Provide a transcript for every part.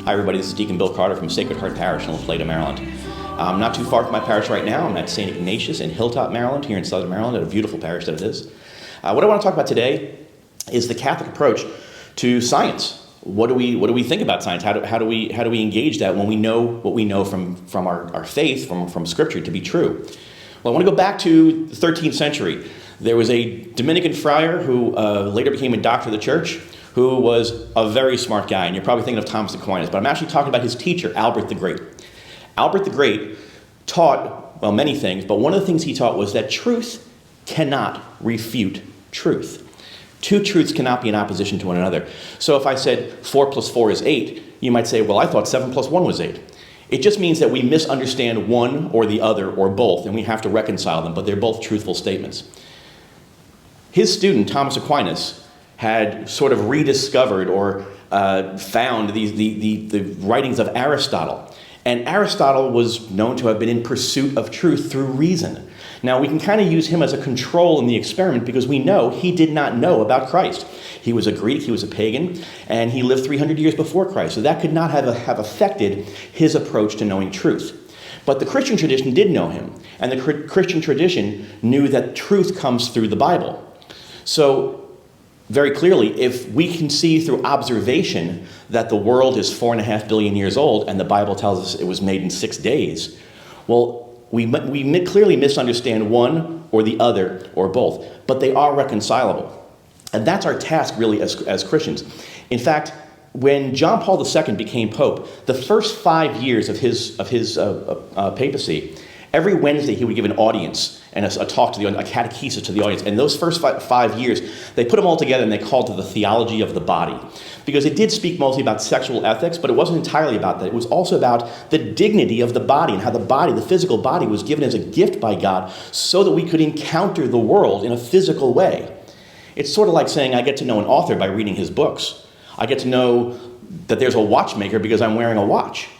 Hi everybody, this is Deacon Bil from Sacred Heart Parish in La Plata, Maryland. I'm not too far from my parish right now. I'm at St. Ignatius in Hilltop, Maryland, here in Southern Maryland, at a beautiful parish that it is. What I want to talk about today is the Catholic approach to science. What do we think about science? How do we engage that when we know what we know from our faith, from Scripture to be true? Well, I want to go back to the 13th century. There was a Dominican friar who later became a doctor of the church, who was a very smart guy, and you're probably thinking of Thomas Aquinas, but I'm actually talking about his teacher, Albert the Great. Albert the Great taught, well, many things, but one of the things he taught was that truth cannot refute truth. Two truths cannot be in opposition to one another. So if I said 4 plus 4 is 8, you might say, well, I thought 7 plus 1 was 8. It just means that we misunderstand one or the other or both, and we have to reconcile them, but they're both truthful statements. His student, Thomas Aquinas, had sort of rediscovered or found the writings of Aristotle. And Aristotle was known to have been in pursuit of truth through reason. Now, we can kind of use him as a control in the experiment because we know he did not know about Christ. He was a Greek, he was a pagan, and he lived 300 years before Christ. So that could not have affected his approach to knowing truth. But the Christian tradition did know him, and the Christian tradition knew that truth comes through the Bible. So, very clearly, if we can see through observation that the world is 4.5 billion years old and the Bible tells us it was made in 6 days, well, we clearly misunderstand one or the other or both, but they are reconcilable. And that's our task really as Christians. In fact, when John Paul II became Pope, the first 5 years of his papacy, every Wednesday he would give an audience and a talk to the audience, a catechesis to the audience. And those first 5 years, they put them all together and they called it the theology of the body. Because it did speak mostly about sexual ethics, but it wasn't entirely about that. It was also about the dignity of the body and how the body, the physical body, was given as a gift by God so that we could encounter the world in a physical way. It's sort of like saying I get to know an author by reading his books. I get to know that there's a watchmaker because I'm wearing a watch.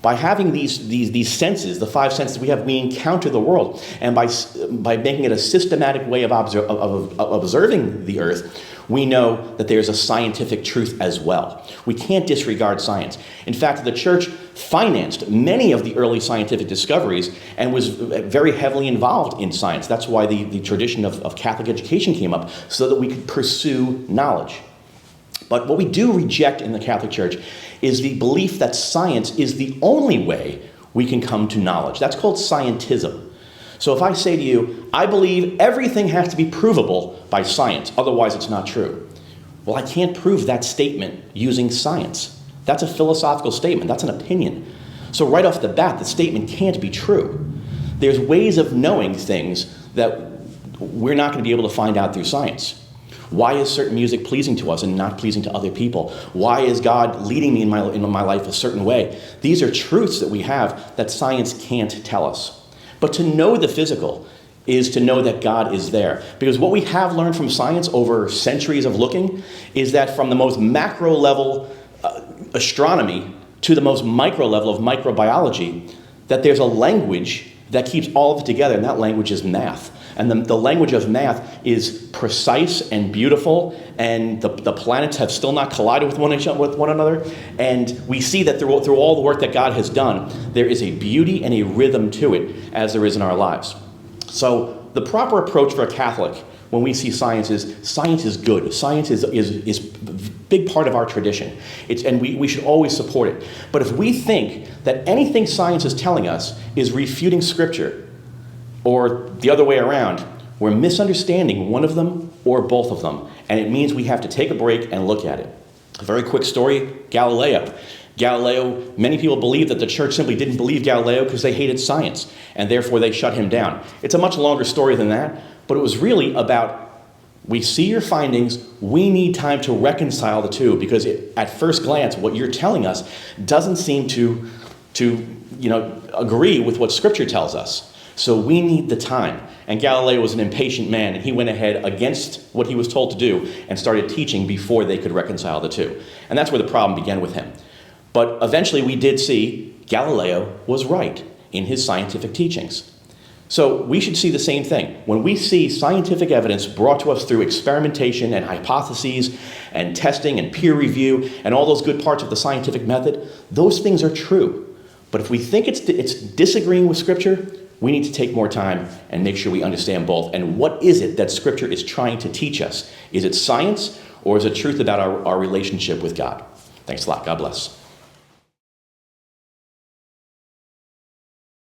By having these senses, the 5 senses we have, we encounter the world. And by making it a systematic way of observing the earth, we know that there's a scientific truth as well. We can't disregard science. In fact, the church financed many of the early scientific discoveries and was very heavily involved in science. That's why the tradition of Catholic education came up, so that we could pursue knowledge. But what we do reject in the Catholic Church is the belief that science is the only way we can come to knowledge. That's called scientism. So if I say to you, I believe everything has to be provable by science, otherwise it's not true. Well, I can't prove that statement using science. That's a philosophical statement. That's an opinion. So right off the bat, the statement can't be true. There's ways of knowing things that we're not going to be able to find out through science. Why is certain music pleasing to us and not pleasing to other people? Why is God leading me in my life a certain way? These are truths that we have that science can't tell us. But to know the physical is to know that God is there. Because what we have learned from science over centuries of looking is that from the most macro level astronomy to the most micro level of microbiology, that there's a language that keeps all of it together, and that language is math. And the language of math is precise and beautiful, and the planets have still not collided with one another. And we see that through all the work that God has done, there is a beauty and a rhythm to it as there is in our lives. So the proper approach for a Catholic when we see science is good. Science is a big part of our tradition. And we should always support it. But if we think that anything science is telling us is refuting Scripture, or the other way around, we're misunderstanding one of them or both of them. And it means we have to take a break and look at it. A very quick story, Galileo. Many people believe that the church simply didn't believe Galileo because they hated science, and therefore they shut him down. It's a much longer story than that, but it was really about, we see your findings, we need time to reconcile the two, because at first glance, what you're telling us doesn't seem to agree with what Scripture tells us. So we need the time. And Galileo was an impatient man, and he went ahead against what he was told to do and started teaching before they could reconcile the two. And that's where the problem began with him. But eventually we did see Galileo was right in his scientific teachings. So we should see the same thing. When we see scientific evidence brought to us through experimentation and hypotheses and testing and peer review and all those good parts of the scientific method, those things are true. But if we think it's disagreeing with Scripture, we need to take more time and make sure we understand both. And what is it that Scripture is trying to teach us? Is it science, or is it truth about our relationship with God? Thanks a lot. God bless.